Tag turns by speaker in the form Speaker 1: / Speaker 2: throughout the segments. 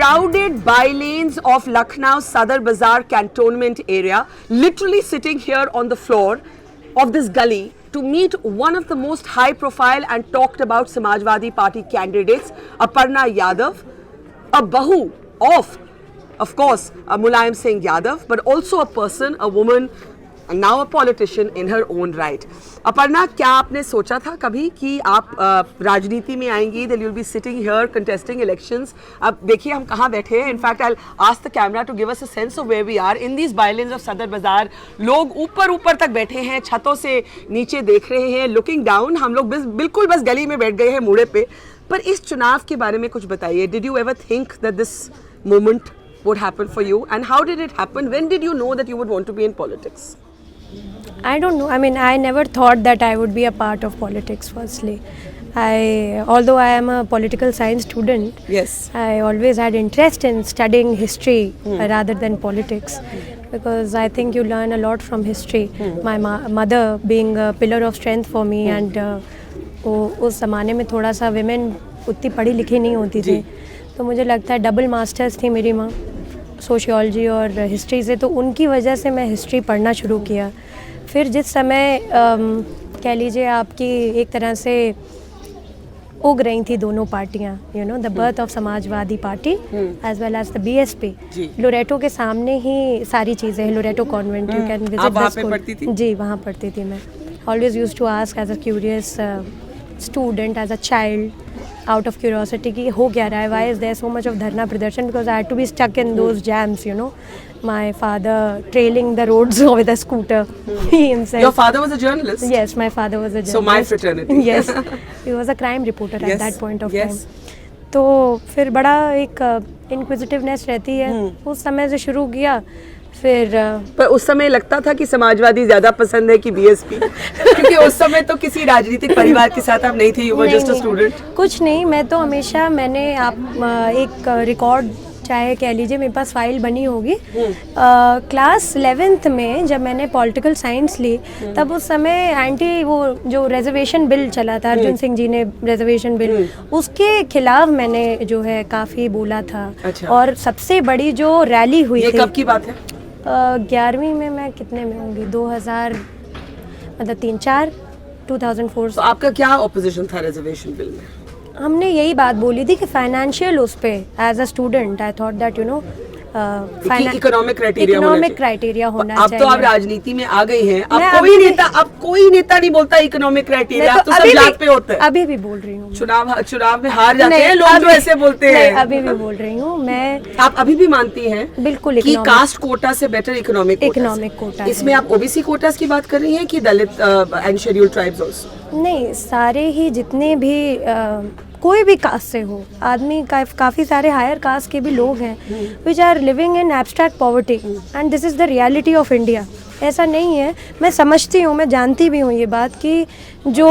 Speaker 1: crowded bylanes of Lucknow Sadar Bazaar cantonment area, literally sitting here on the floor of this gully to meet one of the most high profile and talked about Samajwadi Party candidates, Aparna Yadav, a bahu of course, Mulayam Singh Yadav, but also a person, a woman, and now a politician in her own right. Aparna, क्या आपने सोचा था कभी कि आप राजनीति में आएंगी, that you'll be sitting here contesting elections? अब देखिए हम कहाँ बैठे हैं. In fact, I'll ask the camera to give us a sense of where we are in these bylanes of Sadar Bazaar. लोग ऊपर तक बैठे हैं, छतों से नीचे देख रहे हैं, looking down. हम लोग बिल्कुल बस गली में बैठ गए हैं मुड़े पे. पर इस चुनाव के बारे में कुछ बताइए. Did you ever think that this moment would happen for you, and how did it happen? When did you know that you would want to be in politics?
Speaker 2: I don't know. I mean, I never thought that I would be a part of politics. Firstly, although I am a political science student,
Speaker 1: yes,
Speaker 2: I always had interest in studying history rather than politics, because I think you learn a lot from history. My mother being a pillar of strength for me, and उस ज़माने में थोड़ा सा women उतनी पढ़ी लिखी नहीं होती थी, तो मुझे लगता है डबल मास्टर्स थी मेरी माँ सोशियोलॉजी और हिस्ट्री से, तो उनकी वजह से मैं हिस्ट्री पढ़ना शुरू किया. फिर जिस समय कह लीजिए आपकी एक तरह से उग रही थी दोनों पार्टियां, you know, the birth of Samajwadi Party as well as the BSP. Loreto के सामने ही सारी चीज़ें हैं. Loreto convent, you can visit the school. जी, वहाँ पढ़ती थी मैं. Always used to ask as a curious student, as a child, out of curiosity कि हो क्या रहा है, why is there so much of dharna pradarsan, because I had to be stuck in those jams, you know. My father trailing the roads with a scooter. He himself.
Speaker 1: Your father was a journalist?
Speaker 2: Yes, my father was a journalist.
Speaker 1: So my fraternity.
Speaker 2: Yes, he was a crime reporter at that point of time.
Speaker 1: Yes.
Speaker 2: तो फिर बड़ा एक inquisitiveness रहती है. उस समय से शुरू किया. फिर
Speaker 1: पर उस समय लगता था कि समाजवादी ज्यादा पसंद है कि बीएसपी? क्योंकि उस समय तो किसी राजनीतिक परिवार के साथ आप नहीं थे, you were just a student.
Speaker 2: कुछ नहीं, मैं तो हमेशा मैंने एक रिकॉर्ड चाहे कह लीजिए मेरे पास फाइल बनी होगी. क्लास 11th में जब मैंने पॉलिटिकल साइंस ली, तब उस समय वो जो रिजर्वेशन बिल चला था, अर्जुन सिंह जी ने रिजर्वेशन बिल, उसके खिलाफ मैंने जो है काफ़ी बोला था.
Speaker 1: अच्छा.
Speaker 2: और सबसे बड़ी जो रैली हुई
Speaker 1: ये
Speaker 2: थी,
Speaker 1: कब की बात है?
Speaker 2: 11वीं में. मैं कितने में होंगी, 2000 मतलब 3-4 2004.
Speaker 1: तो आपका क्या ऑपोजिशन था रिजर्वेशन बिल में?
Speaker 2: हमने यही बात बोली थी कि फाइनेंशियल उस पे as a student I thought that, you know,
Speaker 1: economic
Speaker 2: criteria होना चाहिए.
Speaker 1: अब तो आप राजनीति में आ गई हैं. अब कोई नेता नहीं बोलता इकोनॉमिक क्राइटेरिया, तो सब जात पे होता है.
Speaker 2: अभी भी बोल रही हूँ.
Speaker 1: चुनाव में हार जाते हैं लोग, जो ऐसे बोलते हैं.
Speaker 2: अभी भी बोल रही हूँ मैं.
Speaker 1: आप अभी भी मानती हैं
Speaker 2: बिल्कुल
Speaker 1: कि कास्ट कोटा से बेटर इकोनॉमिक
Speaker 2: कोटा.
Speaker 1: इसमें आप ओबीसी कोटास की बात कर रही हैं कि दलित एंड शेड्यूल्ड ट्राइब्स आल्सो?
Speaker 2: नहीं, सारे ही जितने भी कोई भी कास्ट से हो आदमी, काफ़ी सारे हायर कास्ट के भी लोग हैं which are living in abstract poverty, and this is the reality of India. ऐसा नहीं है, मैं समझती हूँ, मैं जानती भी हूँ ये बात कि जो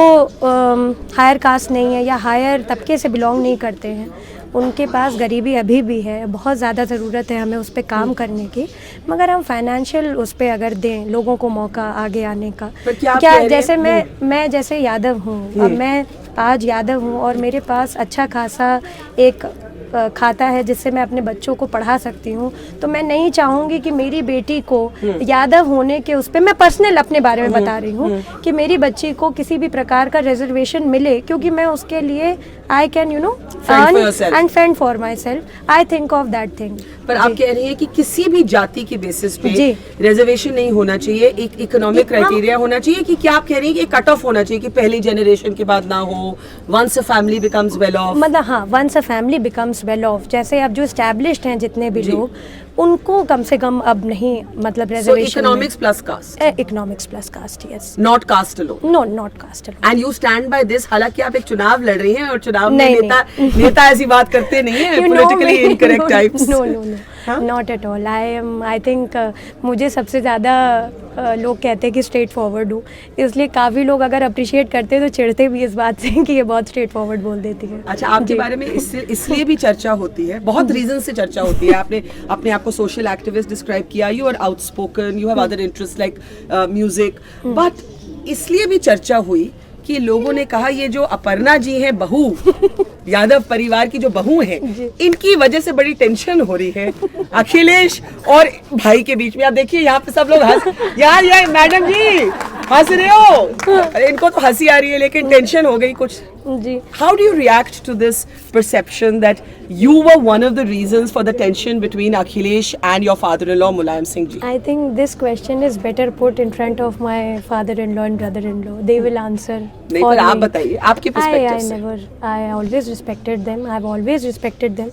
Speaker 2: हायर कास्ट नहीं है या हायर तबके से बिलोंग नहीं करते हैं, उनके पास गरीबी अभी भी है. बहुत ज़्यादा ज़रूरत है हमें उस पर काम करने की, मगर हम फाइनेंशियल उस पर अगर दें लोगों को मौका आगे आने का. क्या जैसे मैं जैसे यादव हूँ, अब मैं आज यादव हूँ और मेरे पास अच्छा खासा एक खाता है जिससे मैं अपने बच्चों को पढ़ा सकती हूँ, तो मैं नहीं चाहूँगी कि मेरी बेटी को यादव होने के उस पर, मैं पर्सनल अपने बारे में बता रही हूँ, कि मेरी बच्ची को किसी भी प्रकार का रिजर्वेशन मिले, क्योंकि मैं उसके लिए I can, you know, earn and fend for my self. I think of that thing.
Speaker 1: पर आप कह रही हैं कि किसी भी जाति के बेसिस पे रिजर्वेशन नहीं होना चाहिए, एक इकोनॉमिक क्राइटेरिया होना चाहिए, कि क्या आप कह रही हैं कि कट ऑफ होना चाहिए कि पहली जनरेशन के बाद ना हो, once a family becomes well off?
Speaker 2: मतलब हाँ, once a family becomes well off, जैसे अब जो एस्टैब्लिश्ड हैं जितने भी लोग, उनको कम से कम अब नहीं, मतलब reservation.
Speaker 1: Economics plus caste.
Speaker 2: Economics plus caste, yes.
Speaker 1: Not caste alone.
Speaker 2: No, not caste alone.
Speaker 1: And you stand by this. हालांकि आप एक चुनाव लड़ रही हैं और चुनाव में नेता ऐसी बात करते नहीं है, politically incorrect types.
Speaker 2: No, not at all. I think मुझे सबसे ज़्यादा लोग कहते हैं कि स्ट्रेट फॉरवर्ड हूँ, इसलिए काफ़ी लोग अगर अप्रिशिएट करते हैं तो चिढ़ते भी इस बात से कि ये बहुत स्ट्रेट फॉरवर्ड बोल देती है.
Speaker 1: अच्छा, आपके बारे में इसलिए भी चर्चा होती है, बहुत रीजन से चर्चा होती है. आपने अपने आप को सोशल एक्टिविस्ट डिस्क्राइब किया, you are outspoken, you have other interest like music, but इसलिए भी चर्चा हुई कि लोगों ने कहा ये जो अपर्णा जी हैं बहू, यादव परिवार की जो बहू हैं, इनकी वजह से बड़ी टेंशन हो रही है अखिलेश और भाई के बीच में। आप देखिए यहाँ पे सब लोग यार ये मैडम जी हंस रहे हो, इनको तो हंसी आ रही है लेकिन टेंशन हो गई कुछ
Speaker 2: जी।
Speaker 1: How do you react to this perception that you were one of the reasons for the tension between Akhilesh and your father-in-law Mulayam Singh ji?
Speaker 2: I think this question is better put in front of my father-in-law and brother-in-law. They will answer.
Speaker 1: नहीं पर आप बताइए आपके perspective से।
Speaker 2: I always respected them. I've always respected them.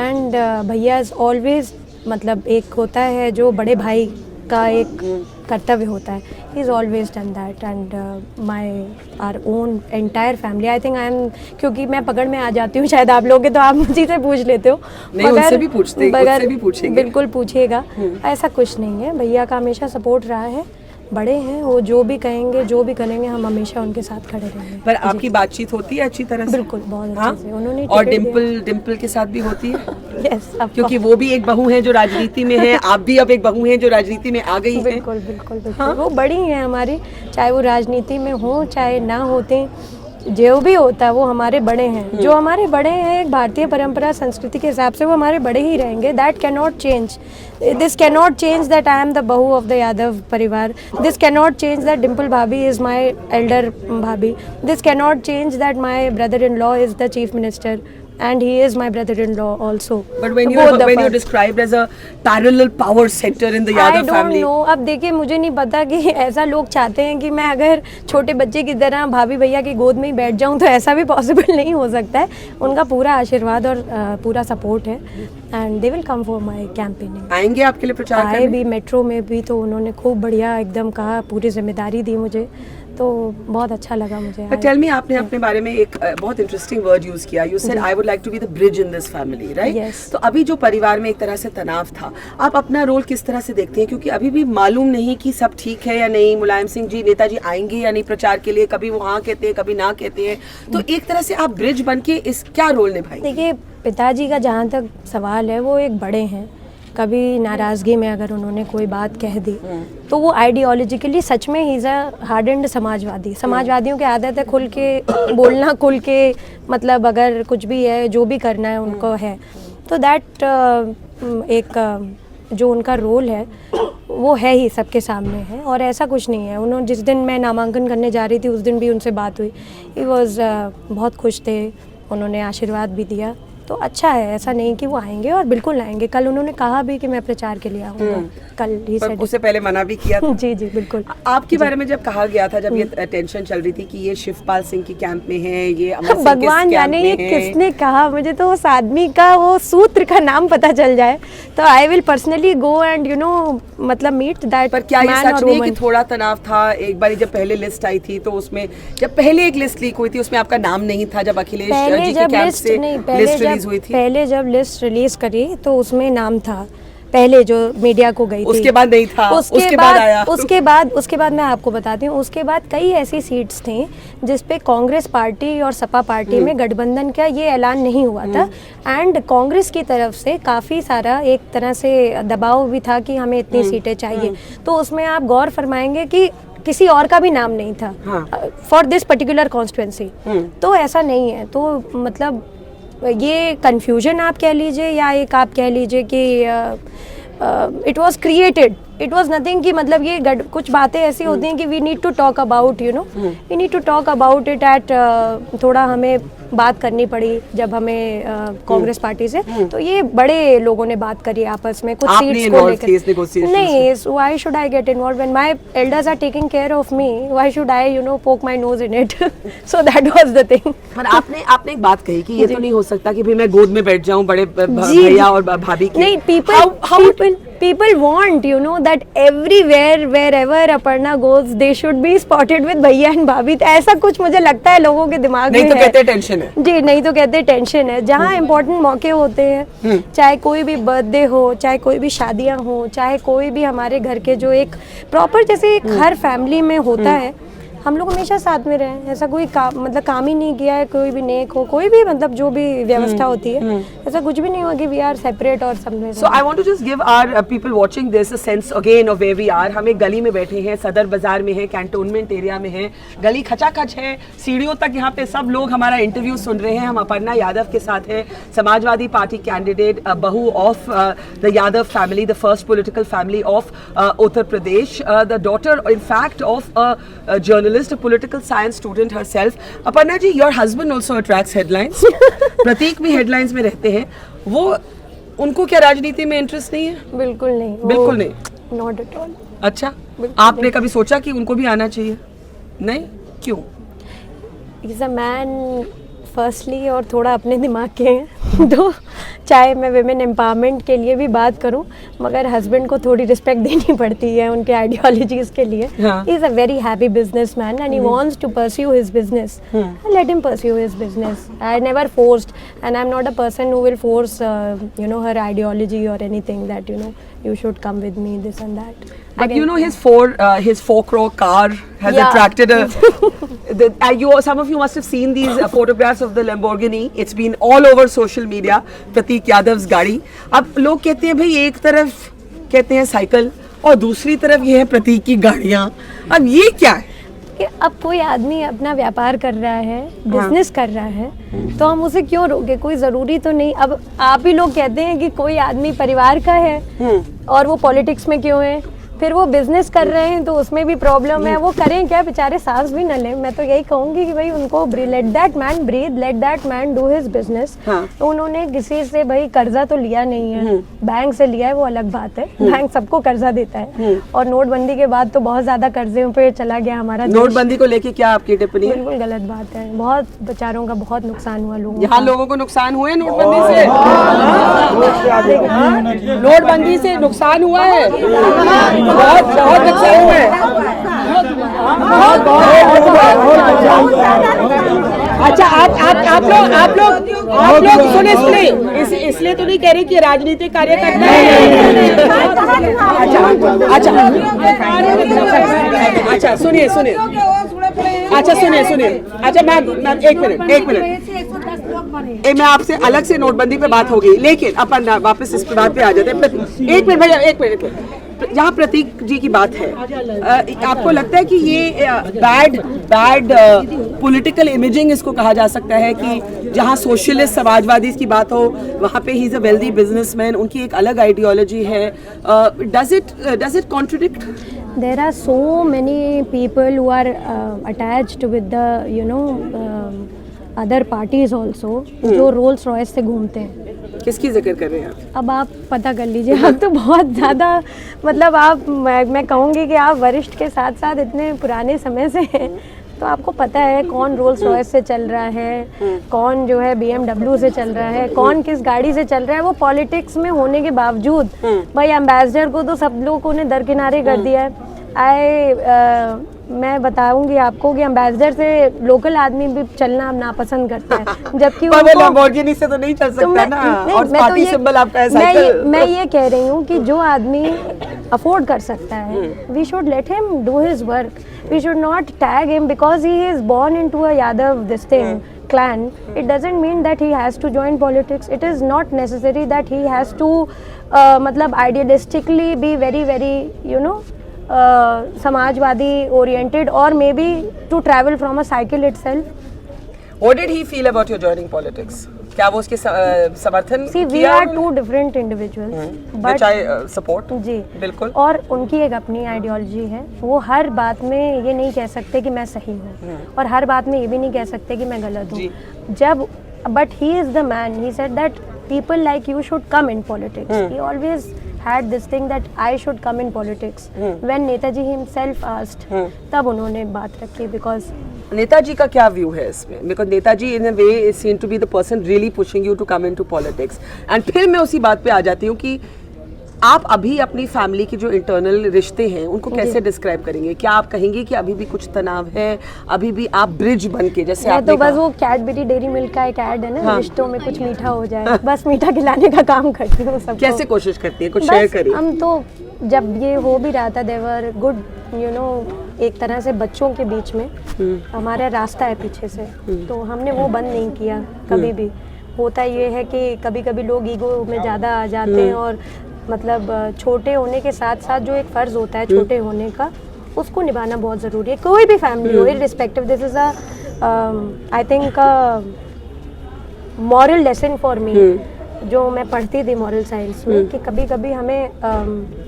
Speaker 2: And भैया is always मतलब एक होता है जो बड़े भाई का एक कर्तव्य होता है. He's always done that and our own entire family. I think क्योंकि मैं पकड़ में आ जाती हूँ शायद आप लोग के, तो आप मुझे से पूछ लेते हो.
Speaker 1: नहीं उनसे भी पूछते, उससे भी पूछेंगे.
Speaker 2: बिल्कुल पूछिएगा. ऐसा कुछ नहीं है, भैया का हमेशा सपोर्ट रहा है. बड़े हैं वो, जो भी कहेंगे जो भी करेंगे हम हमेशा उनके साथ खड़े रहेंगे.
Speaker 1: पर आपकी बातचीत होती है अच्छी तरह से?
Speaker 2: बिल्कुल बहुत अच्छे से. उन्होंने
Speaker 1: और डिम्पल के साथ भी होती है?
Speaker 2: यस,
Speaker 1: क्योंकि वो भी एक बहू है जो राजनीति में है, आप भी अब एक बहू हैं जो राजनीति में आ गई हैं.
Speaker 2: बिल्कुल बिल्कुल बिल्कुल. वो बड़ी हैं हमारी, चाहे वो राजनीति में हो चाहे ना होते, जो भी होता है वो हमारे बड़े हैं. जो हमारे बड़े हैं एक भारतीय परंपरा संस्कृति के हिसाब से वो हमारे बड़े ही रहेंगे. That can not change. This can not change that I am the बहू ऑफ द यादव परिवार. This can not change that Dimple भाभी इज माई एल्डर भाभी. This can not change that my brother in law is the chief minister and he is my brother-in-law also.
Speaker 1: But when you're described as a parallel power center in the Yadav family. I don't
Speaker 2: know. अब देखिए मुझे नहीं पता कि ऐसा लोग चाहते हैं कि मैं अगर छोटे बच्चे की तरह भाभी भैया की गोद में ही बैठ जाऊं, तो ऐसा भी पॉसिबल नहीं हो सकता है. उनका पूरा आशीर्वाद और पूरा सपोर्ट है and they will come for my campaigning.
Speaker 1: आएंगे आपके लिए प्रचार करने?
Speaker 2: आए भी, मेट्रो में भी तो उन्होंने खूब बढ़िया एकदम कहा, पूरी जिम्मेदारी दी मुझे, तो बहुत अच्छा लगा मुझे.
Speaker 1: But tell me, आपने अपने बारे में एक बहुत इंटरेस्टिंग वर्ड यूज किया. You said I would like to be the bridge in this family, right?
Speaker 2: Yes.
Speaker 1: तो अभी जो परिवार में एक तरह से तनाव था, आप अपना रोल किस तरह से देखते हैं? क्योंकि अभी भी मालूम नहीं कि सब ठीक है या नहीं. मुलायम सिंह जी, नेताजी आएंगे या नहीं प्रचार के लिए, कभी वो हाँ कहते हैं कभी ना कहते हैं. तो एक तरह से आप ब्रिज बन के इस क्या रोल निभाएंगे?
Speaker 2: देखिए पिताजी का जहाँ तक सवाल है, वो एक बड़े हैं. कभी नाराज़गी में अगर उन्होंने कोई बात कह दी तो वो आइडियोलॉजिकली सच में ही इज़ अ हार्डेंड समाजवादी. समाजवादियों की आदत है खुल के बोलना, खुल के मतलब अगर कुछ भी है जो भी करना है उनको है. तो दैट एक जो उनका रोल है वो है ही सबके सामने है. और ऐसा कुछ नहीं है. उन्होंने जिस दिन मैं नामांकन करने जा रही थी उस दिन भी उनसे बात हुई. ही वॉज बहुत खुश थे, उन्होंने आशीर्वाद भी दिया. तो अच्छा है, ऐसा नहीं कि वो आएंगे, और बिल्कुल आएंगे. कल उन्होंने कहा भी कि मैं प्रचार के लिए आऊँगा. कल ही
Speaker 1: सेड. उससे पहले मना भी किया था.
Speaker 2: जी जी बिल्कुल.
Speaker 1: आपके बारे में जब कहा गया था, जब ये टेंशन चल रही थी कि ये शिवपाल सिंह की कैंप में है, ये अमर सिंह
Speaker 2: भगवान जाने ये किसने कहा, मुझे तो उस आदमी का वो सूत्र का नाम पता चल जाए तो I will personally go and you know मतलब मीट दैट.
Speaker 1: पर क्या ये सच नहीं कि थोड़ा तनाव था? एक बार जब पहले लिस्ट आई थी तो उसमें, जब पहले एक लिस्ट लीक हुई थी उसमें आपका नाम नहीं था, जब अखिलेश जी के कैंप से लिस्ट रिलीज हुई थी.
Speaker 2: पहले जब लिस्ट रिलीज करी तो उसमें नाम था, पहले जो मीडिया को गई थी.
Speaker 1: उसके बाद नहीं था. उसके बाद आया.
Speaker 2: उसके बाद मैं आपको बताती हूँ, उसके बाद कई ऐसी सीट्स थी जिस पे कांग्रेस पार्टी और सपा पार्टी में गठबंधन का ये ऐलान नहीं हुआ था. एंड कांग्रेस की तरफ से काफ़ी सारा एक तरह से दबाव भी था कि हमें इतनी सीटें चाहिए. तो उसमें आप गौर फरमाएंगे कि किसी और का भी नाम नहीं था फॉर दिस पर्टिकुलर कॉन्स्टिट्यूंसी. तो ऐसा नहीं है. तो मतलब ये कन्फ्यूजन आप कह लीजिए या एक आप कह लीजिए कि it was created. It was nothing कि मतलब ये कुछ बातें ऐसी होती हैं कि we need to talk about you know, we need to talk about it at थोड़ा हमें बात करनी पड़ी जब हमें कांग्रेस पार्टी से. तो ये बड़े लोगों ने बात करी आपस में कुछ सीट्स को लेकर. नहीं, why should I get involve when my elders are taking care of me? Why should I you know poke my nose in it? So that was the thing.
Speaker 1: पर आपने एक बात कही कि ये तो नहीं हो सकता कि भाई मैं गोद में बैठ जाऊं बड़े भैया और भाभी के.
Speaker 2: नहीं, people want you know that everywhere wherever Aparna goes they should be spotted with भैया and भाभी. तो ऐसा कुछ मुझे लगता है लोगों के दिमाग में है.
Speaker 1: नहीं तो कहते टेंशन है.
Speaker 2: जी नहीं तो कहते टेंशन है. जहाँ इम्पोर्टेंट मौके होते हैं, चाहे कोई भी बर्थडे हो, चाहे कोई भी शादियाँ हो, चाहे कोई भी हमारे घर के जो एक प्रॉपर जैसे एक हर फैमिली में होता है, हम लोग हमेशा साथ में रहे, ऐसा कोई मतलब काम ही नहीं किया है, कोई भी नेक हो, कोई भी मतलब जो भी व्यवस्था होती है, ऐसा कुछ भी नहीं हुआ कि वी आर सेपरेट और सब में।
Speaker 1: So I want to just give our people watching this a sense again of where we are. हम एक गली में बैठे हैं, सदर बाजार में है, कैंटोनमेंट एरिया में है, गली खचाखच है, सीढ़ियों तक यहाँ पे सब लोग हमारा इंटरव्यू सुन रहे हैं। हम अपर्णा यादव के साथ हैं, समाजवादी पार्टी कैंडिडेट, बहू of the Yadav family, the first political family of Uttar Pradesh, the daughter in fact of a journalist, a political science student herself. Aparna ji, your husband also attracts headlines. Prateek भी हेडलाइंस में रहते हैं, वो उनको क्या राजनीति में इंटरेस्ट नहीं है?
Speaker 2: बिल्कुल नहीं,
Speaker 1: बिल्कुल नहीं,
Speaker 2: नॉट एट ऑल।
Speaker 1: अच्छा, आपने कभी सोचा कि उनको भी आना चाहिए? नहीं, क्यों?
Speaker 2: इज अ मैन फर्स्टली, और थोड़ा अपने दिमाग के हैं तो चाहे मैं विमेन एम्पावरमेंट के लिए भी बात करूं, मगर हस्बैंड को थोड़ी रिस्पेक्ट देनी पड़ती है उनके आइडियोलॉजीज के लिए। He is a very happy business man and he wants to pursue his business, let him pursue his business. I never forced and I am not a person who will force you know her ideology और anything that you know you should come with me, this and that.
Speaker 1: But you know his 4 crore car has attracted some of you must have seen these photographs of the Lamborghini. It's been all over social media. प्रतीक यादव्स गाड़ी। अब लोग कहते हैं भाई, एक तरफ कहते हैं साइकिल और दूसरी तरफ ये है प्रतीक की गाड़ियाँ। अब ये क्या है?
Speaker 2: कि अब कोई आदमी अपना व्यापार कर रहा है, बिजनेस कर रहा है, तो हम उसे क्यों रोके? कोई ज़रूरी तो नहीं। अब आप ही लोग कहते हैं कि कोई आदमी परिवार का है और वो पॉलिटिक्स में क्यों है, फिर वो बिजनेस कर रहे हैं तो उसमें भी प्रॉब्लम है। वो करें क्या, बेचारे सांस भी न लें। मैं तो यही कहूँगी कि भाई उनको let that man breathe, let that man do his business. उन्होंने किसी से भाई कर्जा तो लिया नहीं है, बैंक से लिया है, वो अलग बात है। बैंक सबको कर्जा देता है, और नोटबंदी के बाद तो बहुत ज्यादा कर्जे पे चला गया हमारा।
Speaker 1: नोटबंदी को लेके क्या आपकी टिप्पणी?
Speaker 2: बिल्कुल गलत बात है, बहुत बेचारों का बहुत नुकसान हुआ। लोगों
Speaker 1: यहाँ लोगों को नुकसान हुए नोटबंदी से? नोटबंदी से नुकसान हुआ है, बहुत बहुत नुकसान हुआ है। अच्छा, आप लोग सुने इसलिए तो नहीं कह रहे कि राजनीतिक कार्यकर्ता है। अच्छा सुनिए। अच्छा सुनिए। अच्छा मैम एक मिनट, मैं आपसे अलग से नोटबंदी पे बात होगी, लेकिन अपन वापस इस बात पे आ जाते हैं। एक मिनट भैया, एक मिनट। जहाँ प्रतीक जी की बात है, आपको लगता है कि ये बैड पॉलिटिकल इमेजिंग इसको कहा जा सकता है कि जहाँ सोशलिस्ट समाजवादी की बात हो, वहाँ पे he is a wealthy businessman, उनकी एक अलग आइडियोलॉजी है। Does it contradict?
Speaker 2: There are so many people who are attached with the other parties also, जो रोल्स रॉयस से घूमते हैं।
Speaker 1: किसकी जिक्र कर रहे हैं आप?
Speaker 2: अब आप पता कर लीजिए। आप तो बहुत ज़्यादा मतलब मैं कहूँगी कि आप वरिष्ठ के साथ साथ इतने पुराने समय से हैं, तो आपको पता है कौन रोल्स रॉयस से चल रहा है, कौन जो है BMW से चल रहा है, कौन किस गाड़ी से चल रहा है। वो पॉलिटिक्स में होने के बावजूद भाई एम्बेसडर को तो सब लोगों ने दरकिनारे कर दिया है। मैं बताऊंगी आपको कि एम्बेसडर से लोकल आदमी भी चलना नापसंद करता है, जबकि वो
Speaker 1: लैम्बोर्गिनी से तो नहीं चल सकता ना, और पार्टी सिंबल आपका है साइकिल।
Speaker 2: मैं ये कह रही हूँ कि जो आदमी अफोर्ड कर सकता है, we should let him do his work, we should not tag him because he is born into a Yadav this thing clan. It doesn't mean that he has to join politics. It is not necessary that he has to मतलब idealistically be very Samajwadi oriented or maybe to travel from a cycle itself.
Speaker 1: What did he feel about your joining politics? क्या वो उसके समर्थन?
Speaker 2: See, we are two different individuals,
Speaker 1: which I support.
Speaker 2: जी
Speaker 1: बिल्कुल।
Speaker 2: और उनकी एक अपनी आइडियोलॉजी है। वो हर बात में ये नहीं कह सकते कि मैं सही हूँ, और हर बात में ये भी नहीं कह सकते कि मैं गलत हूँ। जब but he is the man, he said that people like you should come in politics. He always had this thing that I should come in politics. When Netaji himself asked, तब उन्होंने बात रखी। because
Speaker 1: नेताजी का क्या view है इसमें? Because Netaji in a way seem to be the person really pushing you to come into politics. And फिर मैं उसी बात पे आ जाती हूँ कि आप अभी अपनी फैमिली के जो इंटरनल रिश्ते हैं उनको कैसे डिस्क्राइब करेंगे? क्या आप कहेंगे कि अभी भी कुछ तनाव है, अभी भी आप ब्रिज बन के, जैसे आपने
Speaker 2: तो बस वो कैडबरी डेयरी मिल्क का एक ऐड है ना, रिश्तों में कुछ मीठा हो जाए, बस मीठा खिलाने का काम करती हूँ सबको।
Speaker 1: कैसे कोशिश करती है? कुछ शेयर करिए।
Speaker 2: हम तो जब ये हो भी रहा था, देवर गुड एक तरह से बच्चों के बीच में हमारा रास्ता है पीछे से, तो हमने वो बंद नहीं किया कभी भी। होता ये है कि कभी कभी लोग ईगो में ज़्यादा आ जाते हैं और मतलब छोटे होने के साथ साथ जो एक फ़र्ज़ होता है छोटे होने का, उसको निभाना बहुत ज़रूरी है। कोई भी फैमिली हो, irrespective, this is I think moral lesson for me, जो मैं पढ़ती थी मॉरल साइंस में, कि कभी कभी हमें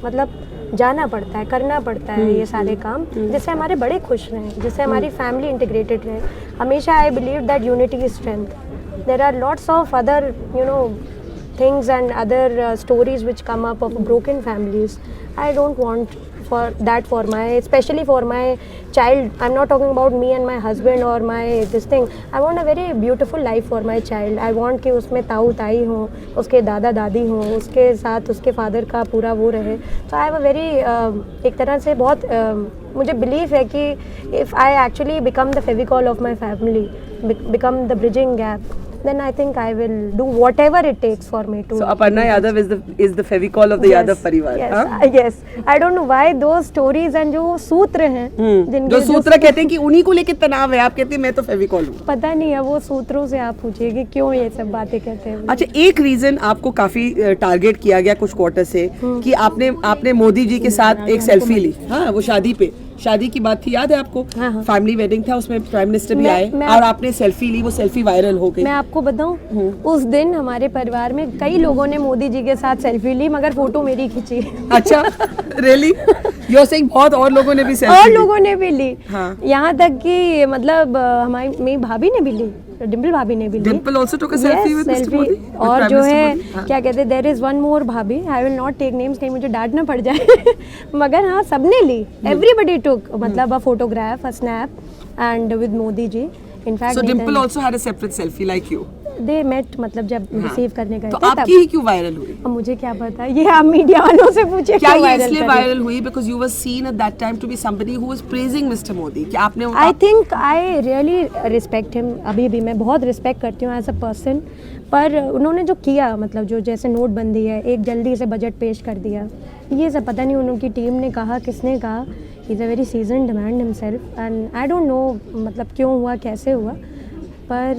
Speaker 2: मतलब जाना पड़ता है, करना पड़ता है ये सारे काम, जिससे हमारे बड़े खुश रहें, जिससे हमारी फैमिली इंटीग्रेटेड रहे। हमेशा I believe that unity is strength. There are lots of other things and other stories which come up of broken families. I don't want for that for my, especially for my child. I'm not talking about me and my husband or my this thing. I want a very beautiful life for my child. I want कि उसमें ताऊ ताई हो, उसके दादा दादी हो, उसके साथ उसके फादर का पूरा वो रहे. So I have a very एक तरह से बहुत मुझे बिलीव है कि if I actually become the Fevicol of my family, become the bridging gap, then I think I will do whatever it takes for me to.
Speaker 1: So Aparna Yadav is the Fevicol of the Yadav परिवार.
Speaker 2: Yes,
Speaker 1: हाँ?
Speaker 2: yes. I don't know why those stories and जो सूत्र हैं,
Speaker 1: जो सूत्र कहते हैं कि उन्हीं को लेके तनाव है, आप कहते हैं मैं तो फेविकॉल हूँ.
Speaker 2: पता नहीं है, वो सूत्रों से आप पूछिए क्यों ये सब बातें कहते हैं.
Speaker 1: अच्छा, एक रीजन आपको काफी टारगेट किया गया कुछ क्वार्टर से कि आपने मोदी जी के साथ एक सेल्फी ली. हाँ, वो शादी की बात थी, याद है आपको? फैमिली वेडिंग था, उसमें प्राइम मिनिस्टर भी आए और आपने सेल्फी ली, वो सेल्फी वायरल हो गई.
Speaker 2: मैं आपको बताऊं, उस दिन हमारे परिवार में कई लोगों ने मोदी जी के साथ सेल्फी ली, मगर फोटो मेरी खींची.
Speaker 1: अच्छा, रियली? यू आर सेइंग बहुत और लोगों ने भी सेल्फी
Speaker 2: और
Speaker 1: ली?
Speaker 2: लोगों ने भी ली.
Speaker 1: हाँ.
Speaker 2: यहाँ तक कि मतलब हमारी मेरी भाभी ने भी ली, डिम्पल भाभी ने भी ली.
Speaker 1: Dimple also took a selfie with Mr. Modi?
Speaker 2: और जो है क्या कहते हैं, देयर इज वन मोर भाभी, I will not take names, कहीं मुझे डांट ना पड़ जाए. मगर हाँ, सबने ली, एवरीबडी टुक मतलब a photograph, a snap and with Modi ji. In fact
Speaker 1: So Dimple also had a separate selfie like you?
Speaker 2: They met, मतलब जब रिसीव करने गए
Speaker 1: तो
Speaker 2: थे
Speaker 1: आपकी ही क्यों वायरल हुई?
Speaker 2: अब मुझे क्या पता, ये आप मीडिया वालों से पूछिए.
Speaker 1: क्या ये इसलिए वायरल हुई because you were seen at that time to be somebody who was praising Mr. Modi? कि आपने
Speaker 2: I think I really respect him. अभी भी मैं बहुत रिस्पेक्ट करती हूँ एज अ पर्सन. पर उन्होंने जो किया, मतलब जो जैसे नोटबंदी है, एक जल्दी से बजट पेश कर दिया, ये सब पता नहीं उनकी टीम ने कहा, किसने कहा. ही is a very seasoned man himself and I don't know मतलब क्यों हुआ, कैसे हुआ. पर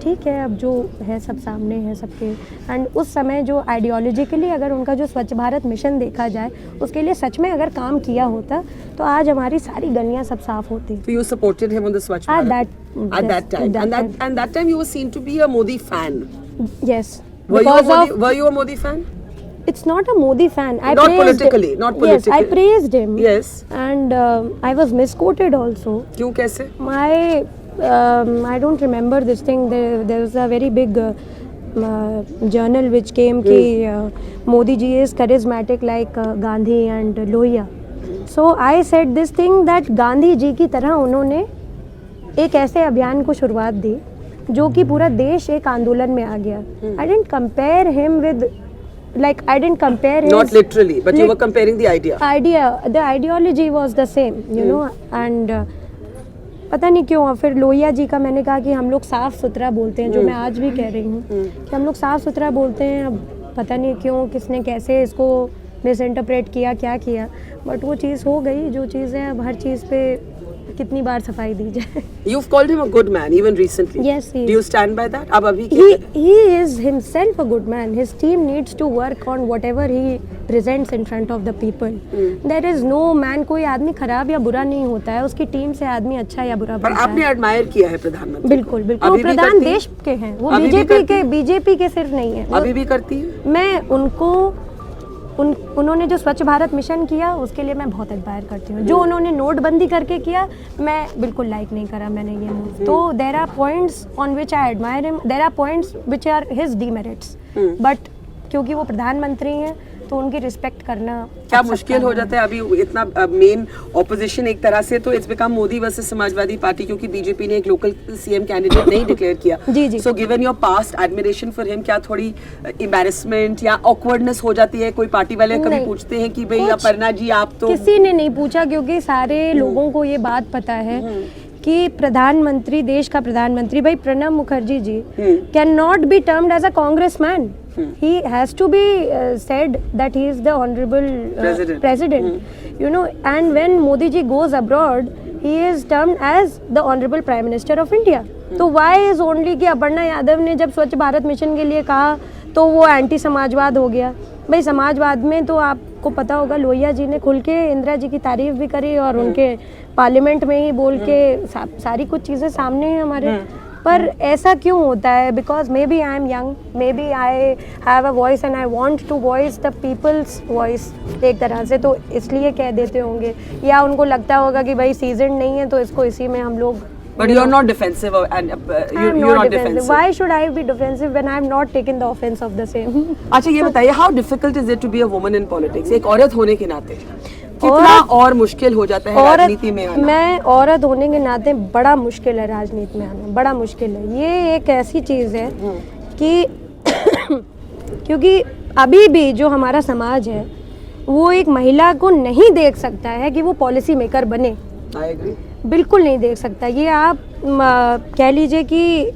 Speaker 2: ठीक है, अब जो है सब सामने है सबके. एंड उस समय जो आइडियोलॉजिकली अगर उनका जो स्वच्छ भारत मिशन देखा जाए, उसके लिए सच में अगर काम किया होता तो आज हमारी सारी गलियां सब साफ होती.
Speaker 1: So you supported him on the Swachh Bharat at that time, and that time you were seen to be a Modi fan.
Speaker 2: Yes.
Speaker 1: Were you a Modi fan?
Speaker 2: It's not a Modi fan. I
Speaker 1: Not
Speaker 2: praised
Speaker 1: politically,
Speaker 2: him.
Speaker 1: not politically.
Speaker 2: Yes, I praised him.
Speaker 1: Yes.
Speaker 2: And I was misquoted also.
Speaker 1: क्यों, कैसे?
Speaker 2: I don't remember this thing. There was a very big journal which came कि Modi ji is charismatic like Gandhi and Lohia. So I said this thing that Gandhi जी की तरह उन्होंने एक ऐसे अभियान को शुरुआत दी जो कि पूरा देश एक आंदोलन में आ गया. I didn't compare him with, like I didn't compare his,
Speaker 1: Not literally, but you were comparing the idea.
Speaker 2: The ideology was the same, you know. And पता नहीं क्यों फिर लोहिया जी का मैंने कहा कि हम लोग साफ़ सुथरा बोलते हैं, जो मैं आज भी कह रही हूँ कि हम लोग साफ़ सुथरा बोलते हैं. अब पता नहीं क्यों किसने कैसे इसको मिस इंटरप्रेट किया, क्या किया, बट वो चीज़ हो गई जो चीज़ है. अब हर चीज़ पे कितनी बार सफाई दी जाए.
Speaker 1: You've called him a good man even recently.
Speaker 2: Yes, he is.
Speaker 1: Do you stand by that? अब अभी
Speaker 2: He is himself a good man. His team needs to work on whatever he presents in front of the people. There is no man, कोई आदमी खराब या बुरा नहीं होता है, उसकी टीम से आदमी अच्छा या बुरा बनता है.
Speaker 1: पर आपने एडमायर किया है प्रधानमंत्री.
Speaker 2: बिल्कुल बिल्कुल. वो प्रधान देश के हैं, वो बीजेपी के सिर्फ नहीं है.
Speaker 1: अभी भी करती है. मैं
Speaker 2: उनको उन्होंने जो स्वच्छ भारत मिशन किया उसके लिए मैं बहुत एडमायर करती हूँ. जो उन्होंने नोटबंदी करके किया, मैं बिल्कुल लाइक नहीं करा मैंने ये मूव. तो there are points on which I admire him, there are points which are his demerits, but क्योंकि वो प्रधानमंत्री हैं तो उनकी रिस्पेक्ट करना
Speaker 1: क्या मुश्किल हो जाता है. अभी इतना मेन ऑपोजिशन एक तरह से तो it's become Modi versus Samajwadi Party, क्योंकि बीजेपी ने एक लोकल सीएम कैंडिडेट नहीं डिक्लेयर किया.
Speaker 2: जी.
Speaker 1: So given your past admiration for him, क्या थोड़ी एम्बैरेसमेंट या ऑकवर्डनेस हो जाती है? कोई पार्टी वाले कभी पूछते हैं कि भाई अपर्णा जी आप तो?
Speaker 2: किसी ने नहीं पूछा, क्योंकि सारे लोगों को ये बात पता है कि प्रधानमंत्री, देश का प्रधानमंत्री भाई Pranab Mukherjee ji can not be termed as a Congress man. he has to be said that he is the honorable president. You know, and when Modi ji goes abroad, he is termed as the honorable prime minister of India. तो why is only कि अपर्णा यादव ने जब स्वच्छ Bharat mission के लिए कहा तो वो एंटी समाजवाद हो गया? भाई समाजवाद में तो आपको पता होगा, लोहिया जी ने खुल के इंदिरा जी की तारीफ भी करी और उनके पार्लियामेंट में ही बोल के सारी कुछ चीज़ें सामने हैं हमारे। पर ऐसा क्यों होता है? Because maybe I am young, maybe I have a voice and I want to voice the people's voice एक तरह से, तो इसलिए कह देते होंगे, या उनको लगता होगा कि भाई सीजन नहीं है तो इसको इसी में हम लोग।
Speaker 1: But you're not defensive and you're not defensive.
Speaker 2: Why should I be defensive when I have not taken the offense of the same?
Speaker 1: अच्छा ये बताइए, how difficult is it to be a woman in politics? एक औरत होने के नाते कितना और मुश्किल हो जाता है राजनीति में आना? मैं
Speaker 2: औरत होने के नाते बड़ा मुश्किल है राजनीति में आना, बड़ा मुश्किल है। ये एक ऐसी चीज़ है कि क्योंकि अभी भी जो हमारा समाज है वो एक महिला को नहीं देख सकता है कि वो पॉलिसी मेकर बने।
Speaker 1: I agree.
Speaker 2: बिल्कुल नहीं देख सकता। ये आप कह लीजिए कि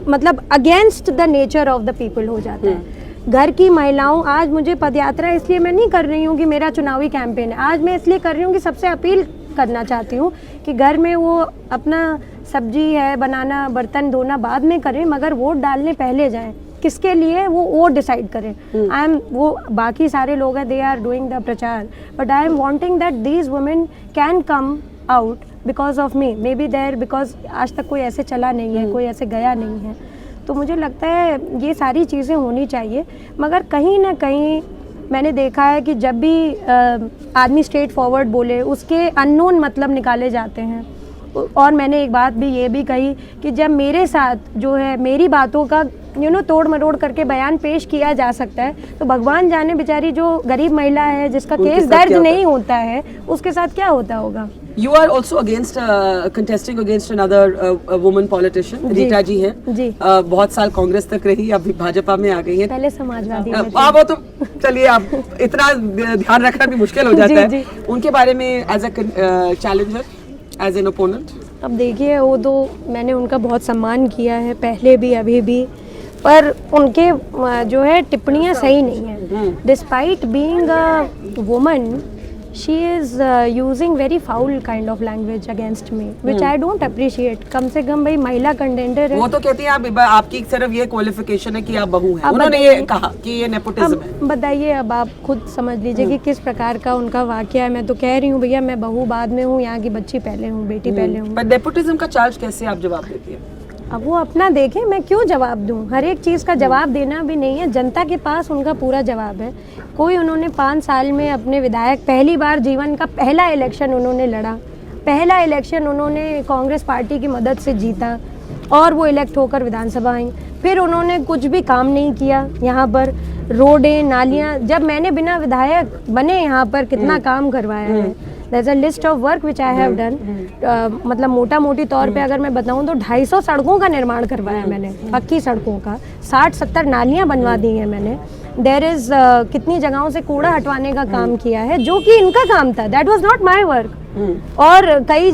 Speaker 2: मतलब against the nature of the people हो जाता है। घर की महिलाओं, आज मुझे पदयात्रा इसलिए मैं नहीं कर रही हूँ कि मेरा चुनावी कैंपेन है, आज मैं इसलिए कर रही हूँ कि सबसे अपील करना चाहती हूँ कि घर में वो अपना सब्जी है बनाना, बर्तन धोना बाद में करें, मगर वोट डालने पहले जाएं। किसके लिए वो डिसाइड करें। आई एम वो बाकी सारे लोग हैं, दे आर डूइंग द प्रचार, but I am wanting that these women can come out because of me, may be there, because आज तक कोई ऐसे चला नहीं है, कोई ऐसे गया नहीं है। तो मुझे लगता है ये सारी चीज़ें होनी चाहिए, मगर कहीं ना कहीं मैंने देखा है कि जब भी आदमी स्ट्रेट फॉरवर्ड बोले उसके अननोन मतलब निकाले जाते हैं। और मैंने एक बात भी ये भी कही कि जब मेरे साथ जो है मेरी बातों का तोड़ मरोड़ करके बयान पेश किया जा सकता है, तो भगवान जाने बेचारी जो गरीब महिला है जिसका केस दर्ज नहीं होता है उसके साथ क्या होता होगा।
Speaker 1: You are also against contesting against another woman politician, Rita जी हैं।
Speaker 2: जी।
Speaker 1: बहुत साल कांग्रेस तक रही, अभी भाजपा में आ गई हैं।
Speaker 2: पहले समाजवादी में
Speaker 1: थी। वो तो चलिए, आप इतना ध्यान रखना भी मुश्किल हो जाता है। उनके बारे में as a challenger, as an opponent?
Speaker 2: अब देखिए, वो तो मैंने उनका बहुत सम्मान किया है पहले भी अभी भी, पर उनके जो है टिप्पणियाँ सही नहीं है। Despite being a woman, she is using very foul kind of language against me, which I don't appreciate. कम से कम भाई महिला कंटेंडर है।
Speaker 1: वो तो कहती हैं आपकी सिर्फ ये क्वालिफिकेशन है कि आप बहू हैं। उन्होंने ये कहा कि ये नेपोटिज्म है।
Speaker 2: बताइए, अब आप खुद समझ लीजिए कि किस प्रकार का उनका वाकया है। मैं तो कह रही हूँ भैया, मैं बहू बाद में हूँ, यहाँ की बच्ची पहले हूँ, बेटी पहले हूँ।
Speaker 1: पर नेपोटिज्म का चार्ज कैसे आप जवाब देती हैं?
Speaker 2: अब वो अपना देखें, मैं क्यों जवाब दूं? हर एक चीज़ का जवाब देना भी नहीं है, जनता के पास उनका पूरा जवाब है। कोई उन्होंने 5 साल में अपने विधायक, पहली बार जीवन का पहला इलेक्शन उन्होंने लड़ा, पहला इलेक्शन उन्होंने कांग्रेस पार्टी की मदद से जीता और वो इलेक्ट होकर विधानसभा आई। फिर उन्होंने कुछ भी काम नहीं किया यहाँ पर, रोडें नालियाँ, जब मैंने बिना विधायक बने यहाँ पर कितना काम करवाया है। There's a list of work which I have done. मतलब मोटा मोटी तौर पे अगर मैं बताऊं तो 250 सड़कों का निर्माण करवाया मैंने, पक्की सड़कों का, 60-70 नालियां बनवा दी हैं मैंने। There is कितनी जगहों से कूड़ा हटवाने का काम किया है जो कि इनका काम था, that was not my work. और कई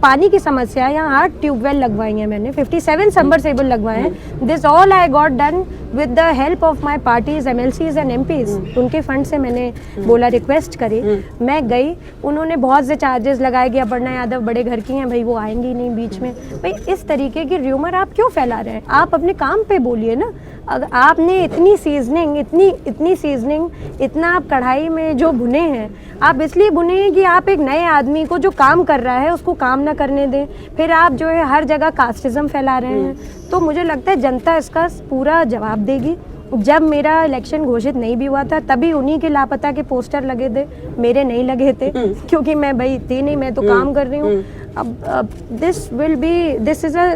Speaker 2: पानी की समस्या, यहाँ 8 ट्यूबवेल लगवाई हैं मैंने, 57 सबमर्सिबल लगवाए हैं। This all I got done with the help of my parties, MLCs and MPs। उनके फंड से मैंने बोला, रिक्वेस्ट करी, मैं गई, उन्होंने बहुत से चार्जेस लगाए कि अपर्णा यादव बड़े घर की हैं, भाई वो आएंगी नहीं बीच में। भाई इस तरीके की र्यूमर आप क्यों फैला रहे हैं? आप अपने काम पे बोलिए ना। अगर आपने इतनी सीजनिंग, इतनी सीजनिंग, इतना आप कढ़ाई में जो भुने हैं, आप इसलिए भुने हैं कि आप एक नए आदमी को जो काम कर रहा है उसको काम ना करने दें, फिर आप जो है हर जगह कास्टिज्म फैला रहे हैं। तो मुझे लगता है जनता इसका पूरा जवाब देगी। जब मेरा इलेक्शन घोषित नहीं भी हुआ था तभी उन्हीं के लापता के पोस्टर लगे थे, मेरे नहीं लगे थे, क्योंकि मैं भाई थी नहीं, मैं तो काम कर रही हूँ। अब this is a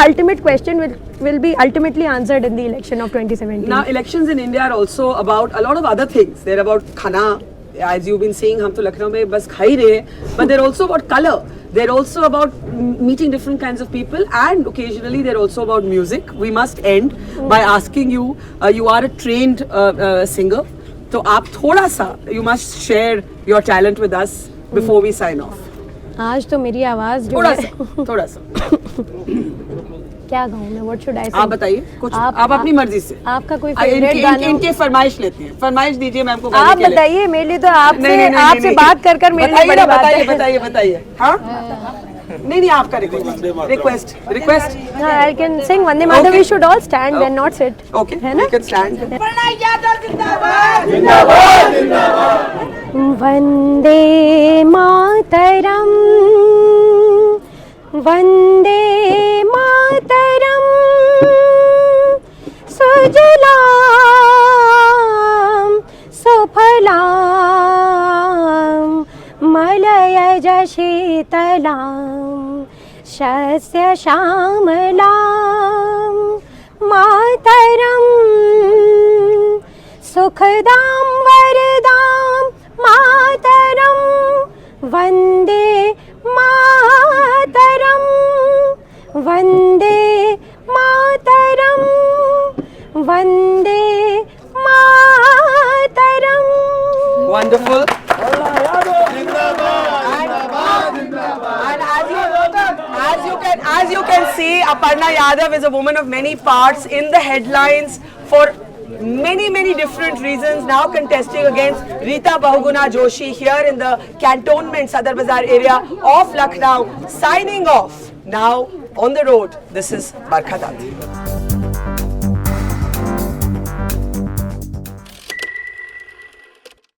Speaker 2: ultimate question will be ultimately answered in the election of 2017.
Speaker 1: Now elections in India are also about a lot of other things. They're about khana, as you've been saying, हम तो लखनऊ में बस खा ही रहे हैं, but they're also about color. They're also about meeting different kinds of people, and occasionally they're also about music. We must end by asking you, you are a trained singer, तो आप थोड़ा सा, you must share your talent with us before we sign off.
Speaker 2: आज तो मेरी आवाज़ जो
Speaker 1: थोड़ा सा
Speaker 2: क्या गाऊं मैं? व्हाट शुड आई
Speaker 1: आप बताइए कुछ, आप अपनी मर्जी से।
Speaker 2: आपका कोई फेवरेट गाना?
Speaker 1: इनके फरमाइश लेते हैं, फरमाइश दीजिए मैम को गाने
Speaker 2: आप
Speaker 1: के लिए।
Speaker 2: बताइए, मेरे लिए तो आपसे आपसे
Speaker 1: नहीं।
Speaker 2: बात कर मेरे लिए बड़ी बात है।
Speaker 1: बताइए। हाँ नहीं आपका request
Speaker 2: I can sing Vande Mataram. We should all stand and not sit,
Speaker 1: okay
Speaker 2: है ना?
Speaker 1: Can stand.
Speaker 2: वंदे मातरम, वंदे मातरम, सुजलाम सुफलाम मलयज शीतलाम शस्य श्यामलाम मातरम, सुखदां वरदां मातरम, वंदे मातरम, वंदे मातरम, वंदे मातरम।
Speaker 1: Wonderful. And as you can see, Aparna Yadav is a woman of many parts in the headlines for many different reasons, now contesting against Rita Bahuguna Joshi here in the cantonment Sadar Bazaar area of Lucknow. Signing off now on the road. This is Barkha Dati.